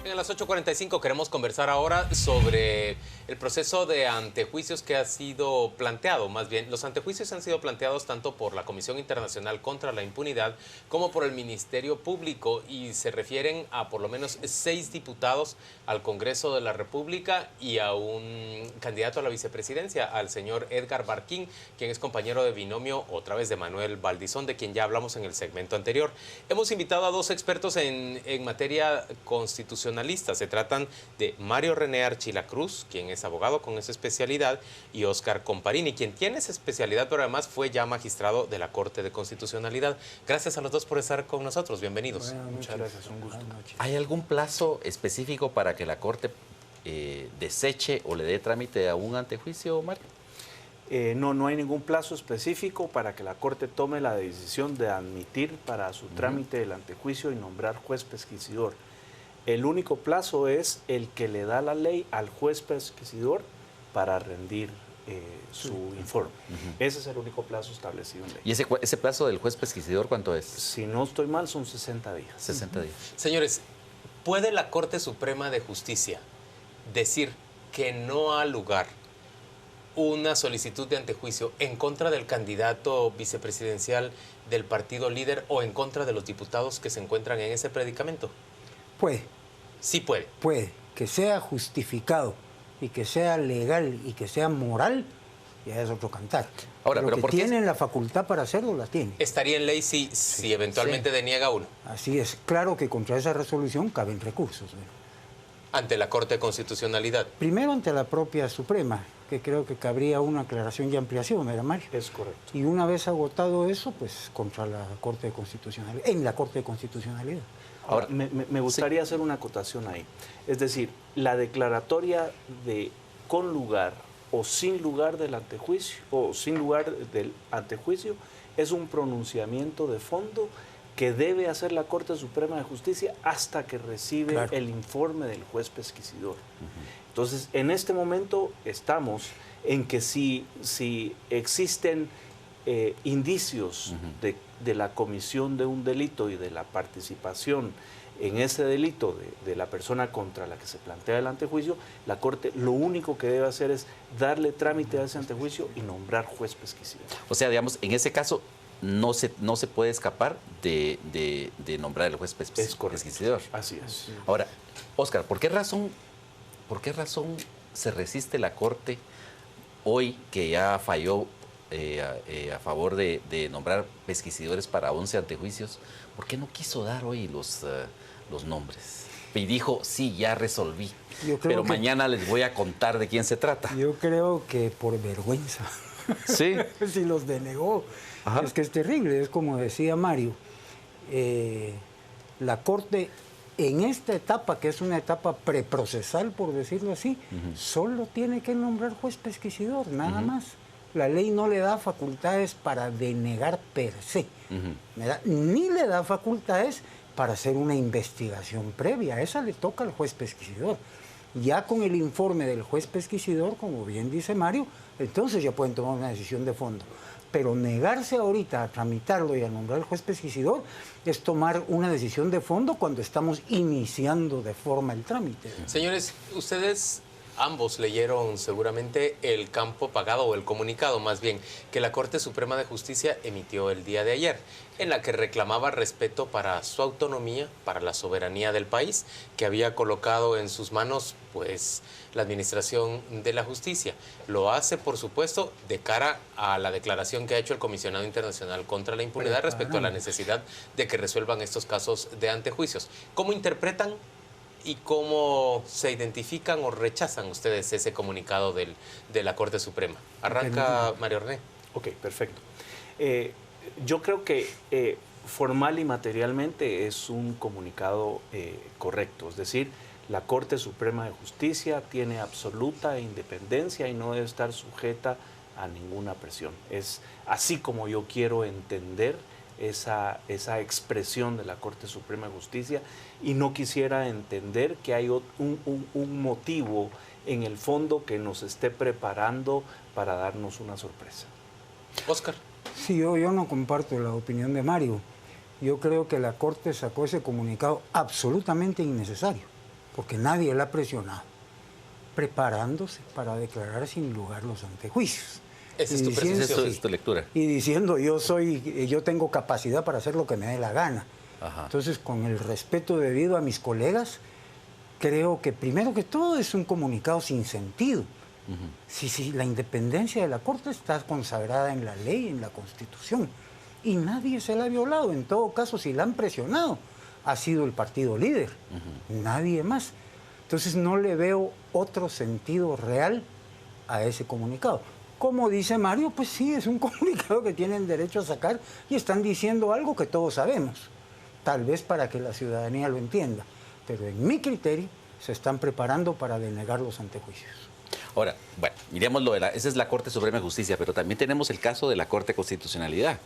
En las 8:45 queremos conversar ahora sobre el proceso de antejuicios que ha sido planteado. Más bien, los antejuicios han sido planteados tanto por la Comisión Internacional contra la Impunidad como por el Ministerio Público y se refieren a por lo menos 6 diputados al Congreso de la República y a un candidato a la vicepresidencia, al señor Edgar Barquín, quien es compañero de binomio otra vez de Manuel Valdizón, de quien ya hablamos en el segmento anterior. Hemos invitado a 2 expertos en materia constitucionalista. Se tratan de Mario René Archila Cruz, quien es abogado con esa especialidad, y Óscar Comparini, quien tiene esa especialidad, pero además fue ya magistrado de la Corte de Constitucionalidad. Gracias a los dos por estar con nosotros. Bienvenidos. Muchas gracias, un gusto. ¿Hay algún plazo específico para que la Corte deseche o le dé trámite a un antejuicio, Mario? No hay ningún plazo específico para que la Corte tome la decisión de admitir para su trámite el antejuicio y nombrar juez pesquisidor. El único plazo es el que le da la ley al juez pesquisidor para rendir su informe. Ese es el único plazo establecido en ley. ¿Y ese plazo del juez pesquisidor cuánto es? Si no estoy mal, son 60 días. 60 días. Señores, ¿puede la Corte Suprema de Justicia decir que no ha lugar una solicitud de antejuicio en contra del candidato vicepresidencial del partido líder o en contra de los diputados que se encuentran en ese predicamento? Puede. Sí puede. Puede. Que sea justificado y que sea legal y que sea moral, ya es otro cantar. Ahora, pero que ¿por qué tienen la facultad para hacerlo, la tiene. ¿Estaría en ley si eventualmente deniega uno? Así es. Claro que contra esa resolución caben recursos. Ante la Corte de Constitucionalidad. Primero ante la propia Suprema, que creo que cabría una aclaración y ampliación, ¿verdad, Mario? Es correcto. Y una vez agotado eso, pues contra la Corte de Constitucionalidad, en la Corte de Constitucionalidad. Ahora, me gustaría hacer una acotación ahí. Es decir, la declaratoria de con lugar o sin lugar del antejuicio, es un pronunciamiento de fondo que debe hacer la Corte Suprema de Justicia hasta que recibe el informe del juez pesquisidor. Entonces, en este momento estamos en que si existen indicios de la comisión de un delito y de la participación en ese delito de la persona contra la que se plantea el antejuicio, la Corte lo único que debe hacer es darle trámite a ese antejuicio y nombrar juez pesquisidor. O sea, digamos, en ese caso no se puede escapar de nombrar el juez pesquisidor. Así es. Ahora, Óscar, ¿por qué razón se resiste la Corte hoy que ya falló a favor de nombrar pesquisidores para 11 antejuicios? ¿Por qué no quiso dar hoy los nombres? Y dijo, sí, ya resolví, pero mañana les voy a contar de quién se trata. Yo creo que por vergüenza. Sí. Si los denegó. Ajá. Es que es terrible, es como decía Mario. La Corte, en esta etapa, que es una etapa preprocesal, por decirlo así, solo tiene que nombrar juez pesquisidor, nada más. La ley no le da facultades para denegar per se, ni le da facultades para hacer una investigación previa. Esa le toca al juez pesquisidor. Ya con el informe del juez pesquisidor, como bien dice Mario, entonces ya pueden tomar una decisión de fondo. Pero negarse ahorita a tramitarlo y a nombrar al juez pesquisidor es tomar una decisión de fondo cuando estamos iniciando de forma el trámite. Señores, ustedes ambos leyeron seguramente el campo pagado o el comunicado más bien que la Corte Suprema de Justicia emitió el día de ayer, en la que reclamaba respeto para su autonomía, para la soberanía del país, que había colocado en sus manos pues la administración de la justicia. Lo hace, por supuesto, de cara a la declaración que ha hecho el Comisionado Internacional contra la Impunidad respecto a la necesidad de que resuelvan estos casos de antejuicios. ¿Cómo interpretan y cómo se identifican o rechazan ustedes ese comunicado de la Corte Suprema? Arranca Mario René. Ok, perfecto. Yo creo que formal y materialmente es un comunicado correcto, es decir, la Corte Suprema de Justicia tiene absoluta independencia y no debe estar sujeta a ninguna presión. Es así como yo quiero entender esa expresión de la Corte Suprema de Justicia y no quisiera entender que hay un motivo en el fondo que nos esté preparando para darnos una sorpresa. Óscar. Sí, yo no comparto la opinión de Mario. Yo creo que la Corte sacó ese comunicado absolutamente innecesario. porque nadie la ha presionado, preparándose para declarar sin lugar los antejuicios. Esa es tu Esa percepción. es tu lectura. Y diciendo, yo tengo capacidad para hacer lo que me dé la gana. Ajá. Entonces, con el respeto debido a mis colegas, creo que primero que todo es un comunicado sin sentido. Si la independencia de la Corte está consagrada en la ley, en la Constitución, y nadie se la ha violado. En todo caso, si la han presionado, ha sido el partido líder, nadie más. Entonces no le veo otro sentido real a ese comunicado. Como dice Mario, pues sí, es un comunicado que tienen derecho a sacar y están diciendo algo que todos sabemos, tal vez para que la ciudadanía lo entienda. Pero en mi criterio se están preparando para denegar los antejuicios. Ahora, bueno, miremos esa es la Corte Suprema de Justicia, pero también tenemos el caso de la Corte de Constitucionalidad.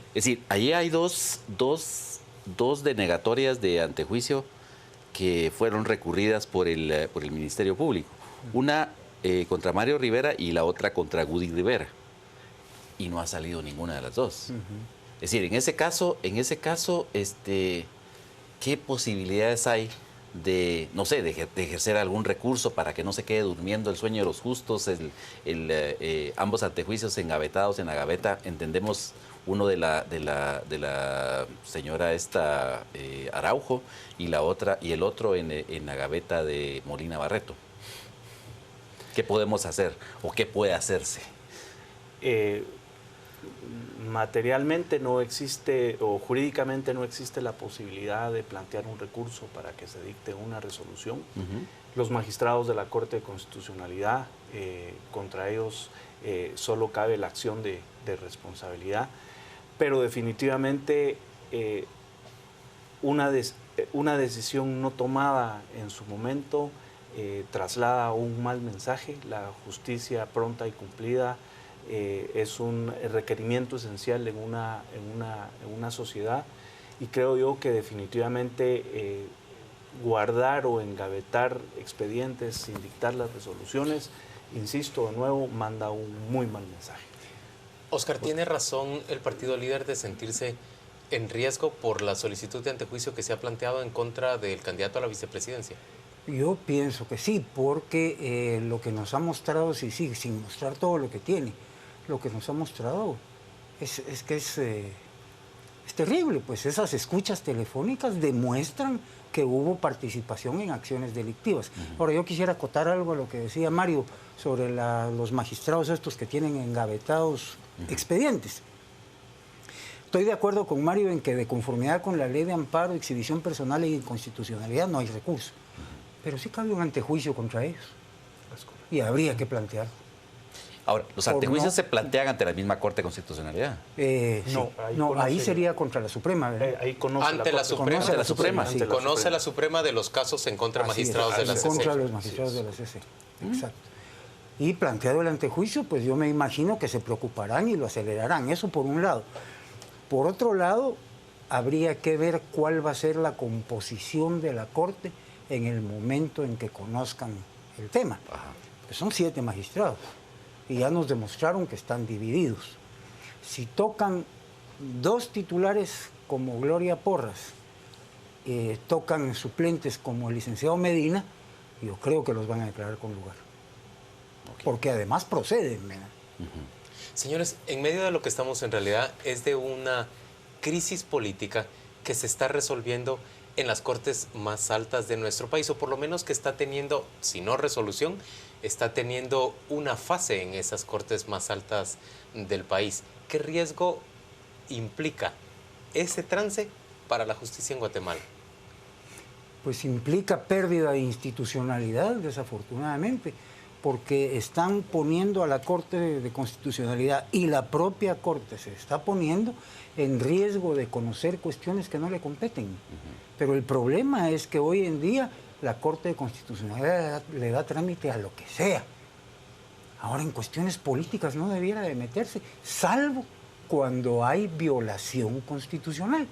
Es decir, allí hay dos denegatorias de antejuicio que fueron recurridas por el Ministerio Público. Una contra Mario Rivera y la otra contra Gudy Rivera. Y no ha salido ninguna de las dos. Es decir, en ese caso, ¿qué posibilidades hay de, no sé, de ejercer algún recurso para que no se quede durmiendo el sueño de los justos, ambos antejuicios engavetados en la gaveta? Entendemos uno de la señora Araujo y el otro en la gaveta de Molina Barreto. ¿Qué podemos hacer o qué puede hacerse? Materialmente no existe, o jurídicamente no existe la posibilidad de plantear un recurso para que se dicte una resolución. Los magistrados de la Corte de Constitucionalidad, contra ellos solo cabe la acción de responsabilidad, pero definitivamente una decisión no tomada en su momento traslada un mal mensaje. La justicia pronta y cumplida es un requerimiento esencial en una sociedad, y creo yo que definitivamente guardar o engavetar expedientes sin dictar las resoluciones, insisto de nuevo, manda un muy mal mensaje. Oscar, ¿tiene razón el partido líder de sentirse en riesgo por la solicitud de antejuicio que se ha planteado en contra del candidato a la vicepresidencia? Yo pienso que sí, porque lo que nos ha mostrado, sin mostrar todo lo que tiene, lo que nos ha mostrado es terrible. Pues esas escuchas telefónicas demuestran que hubo participación en acciones delictivas. Ahora, yo quisiera acotar algo a lo que decía Mario sobre los magistrados estos que tienen engavetados expedientes. Estoy de acuerdo con Mario en que de conformidad con la ley de amparo, exhibición personal e inconstitucionalidad no hay recurso. Pero sí cabe un antejuicio contra ellos. Y habría que plantearlo. Ahora, ¿los antejuicios se plantean ante la misma Corte de Constitucionalidad? Ahí sería contra la Suprema, ¿verdad? Ahí conoce ante la Suprema. Ante la Suprema, sí. Conoce la Suprema de los casos en contra de magistrados de la CC. Contra los magistrados de la CC, exacto. Y planteado el antejuicio, pues yo me imagino que se preocuparán y lo acelerarán. Eso por un lado. Por otro lado, habría que ver cuál va a ser la composición de la Corte en el momento en que conozcan el tema. Pues son 7 magistrados y ya nos demostraron que están divididos. Si tocan 2 titulares como Gloria Porras, tocan suplentes como el licenciado Medina, yo creo que los van a declarar con lugar. Porque además proceden, ¿verdad? Señores, en medio de lo que estamos en realidad es de una crisis política que se está resolviendo en las cortes más altas de nuestro país, o por lo menos que está teniendo, si no resolución, está teniendo una fase en esas cortes más altas del país. ¿Qué riesgo implica ese trance para la justicia en Guatemala? Pues implica pérdida de institucionalidad, desafortunadamente, porque están poniendo a la Corte de Constitucionalidad, y la propia Corte se está poniendo en riesgo de conocer cuestiones que no le competen. Pero el problema es que hoy en día la Corte de Constitucionalidad le da trámite a lo que sea. Ahora, en cuestiones políticas no debiera de meterse, salvo cuando hay violación constitucional.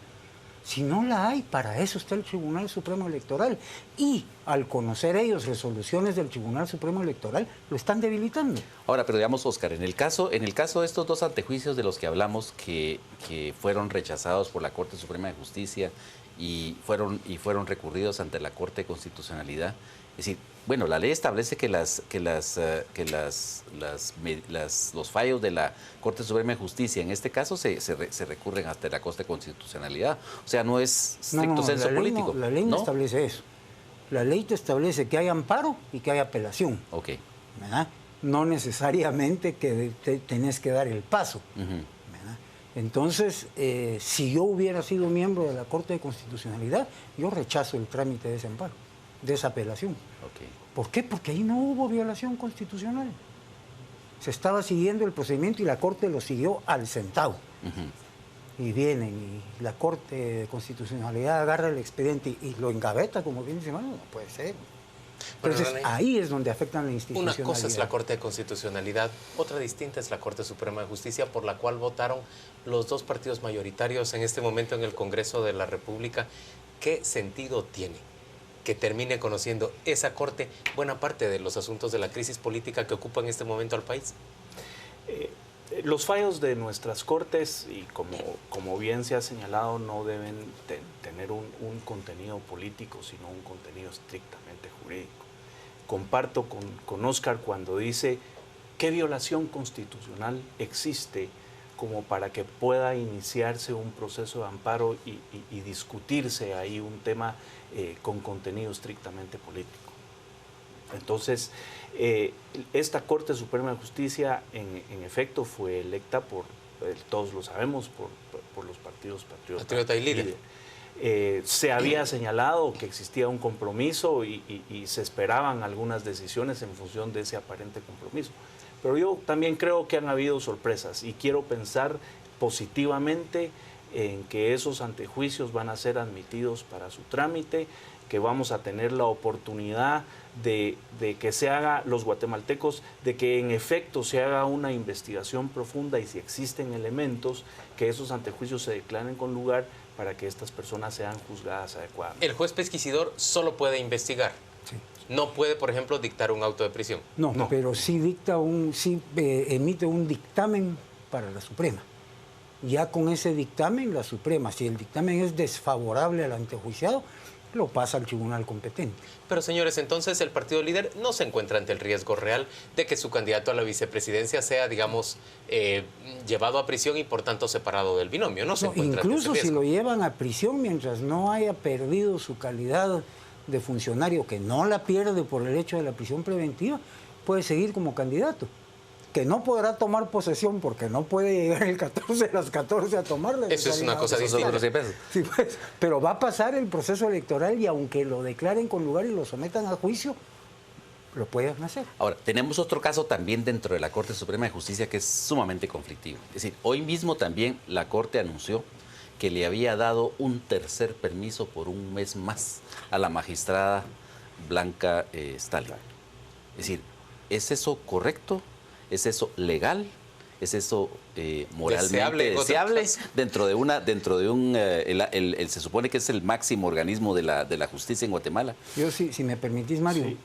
Si no la hay, para eso está el Tribunal Supremo Electoral. Y al conocer ellos resoluciones del Tribunal Supremo Electoral, lo están debilitando. Ahora, pero digamos, Oscar, en el caso de estos 2 antejuicios de los que hablamos que fueron rechazados por la Corte Suprema de Justicia y fueron recurridos ante la Corte de Constitucionalidad. Es decir, bueno, la ley establece que los fallos de la Corte Suprema de Justicia, en este caso, se recurren ante la Corte de Constitucionalidad. O sea, no es stricto senso político. La ley no establece eso. La ley te establece que hay amparo y que hay apelación. Ok. ¿Verdad? No necesariamente que tenés que dar el paso. Ujú. Entonces, si yo hubiera sido miembro de la Corte de Constitucionalidad, yo rechazo el trámite de ese amparo, de esa apelación. Okay. ¿Por qué? Porque ahí no hubo violación constitucional. Se estaba siguiendo el procedimiento y la Corte lo siguió al centavo. Ujú. Y vienen y la Corte de Constitucionalidad agarra el expediente y lo engaveta, como bien dice Manuel, no puede ser. Entonces, Bueno, René, ahí es donde afectan la una institucionalidad. cosa es la Corte de Constitucionalidad, otra distinta es la Corte Suprema de Justicia, por la cual votaron los dos partidos mayoritarios en este momento en el Congreso de la República. ¿Qué sentido tiene que termine conociendo esa Corte buena parte de los asuntos de la crisis política que ocupa en este momento al país? Los fallos de nuestras cortes, y como bien se ha señalado, no deben tener un contenido político, sino un contenido estrictamente jurídico. Comparto con Óscar cuando dice qué violación constitucional existe como para que pueda iniciarse un proceso de amparo y discutirse ahí un tema con contenido estrictamente político. Entonces, esta Corte Suprema de Justicia en efecto fue electa por, todos lo sabemos, por los partidos Patriota y Líder. Se había señalado que existía un compromiso y se esperaban algunas decisiones en función de ese aparente compromiso. Pero yo también creo que han habido sorpresas y quiero pensar positivamente en que esos antejuicios van a ser admitidos para su trámite, que vamos a tener la oportunidad de que se haga, los guatemaltecos, de que en efecto se haga una investigación profunda y si existen elementos, que esos antejuicios se declaren con lugar para que estas personas sean juzgadas adecuadamente. El juez pesquisidor solo puede investigar. Sí. No puede, por ejemplo, dictar un auto de prisión. No, pero sí emite un dictamen para la Suprema. Ya con ese dictamen, la Suprema, si el dictamen es desfavorable al antejuiciado, lo pasa al tribunal competente. Pero señores, entonces el partido líder no se encuentra ante el riesgo real de que su candidato a la vicepresidencia sea, digamos, llevado a prisión y por tanto separado del binomio. No se encuentra ante ese Incluso si riesgo. lo llevan a prisión mientras no haya perdido su calidad de funcionario, que no la pierde por el hecho de la prisión preventiva, puede seguir como candidato. Que no podrá tomar posesión porque no puede llegar el 14 a las 14 a tomarla. Eso es una cosa distinta. Sí, pues, pero va a pasar el proceso electoral y aunque lo declaren con lugar y lo sometan a juicio, lo pueden hacer. Ahora, tenemos otro caso también dentro de la Corte Suprema de Justicia que es sumamente conflictivo. Es decir, hoy mismo también la Corte anunció que le había dado un tercer permiso por un mes más a la magistrada Blanca Stalin. Es decir, ¿es eso correcto? ¿Es eso legal? ¿Es eso moralmente deseable dentro de un se supone que es el máximo organismo de la justicia en Guatemala? Yo si me permitís, Mario, Sí.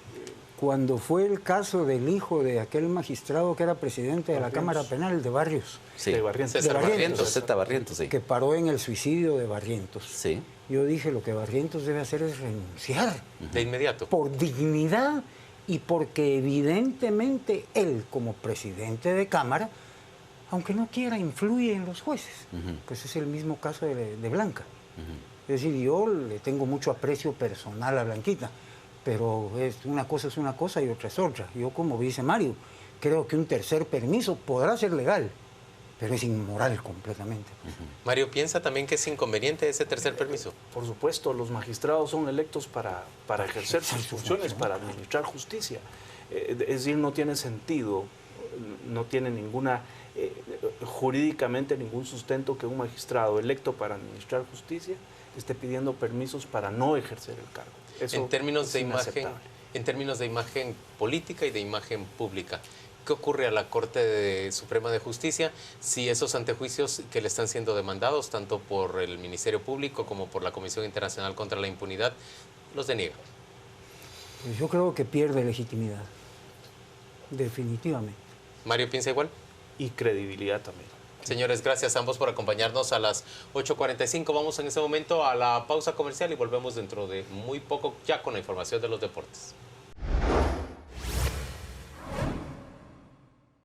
Cuando fue el caso del hijo de aquel magistrado que era presidente de la Cámara Penal, de Barrios, Sí. De Barrientos. César de Barrientos. Zeta Barrientos, sí. que paró en el suicidio de Barrientos, Sí. yo dije lo que Barrientos debe hacer es renunciar De inmediato. por dignidad y porque evidentemente él como presidente de Cámara, aunque no quiera, influye en los jueces. Pues es el mismo caso de Blanca. Es decir, yo le tengo mucho aprecio personal a Blanquita, pero una cosa es una cosa y otra es otra. Yo, como dice Mario, creo que un tercer permiso podrá ser legal, pero es inmoral completamente. Mario, ¿piensa también que es inconveniente ese tercer permiso? Por supuesto, los magistrados son electos para ejercer sus funciones, para administrar justicia. Es decir, no tiene sentido, no tiene jurídicamente ningún sustento que un magistrado electo para administrar justicia esté pidiendo permisos para no ejercer el cargo. Eso En términos es de imagen, inaceptable. en términos de imagen política y de imagen pública, ¿qué ocurre a la Corte Suprema de Justicia si esos antejuicios que le están siendo demandados, tanto por el Ministerio Público como por la Comisión Internacional contra la Impunidad, los deniega? Pues yo creo que pierde legitimidad, definitivamente. ¿Mario piensa igual? Y credibilidad también. Señores, gracias a ambos por acompañarnos a las 8:45. Vamos en ese momento a la pausa comercial y volvemos dentro de muy poco ya con la información de los deportes.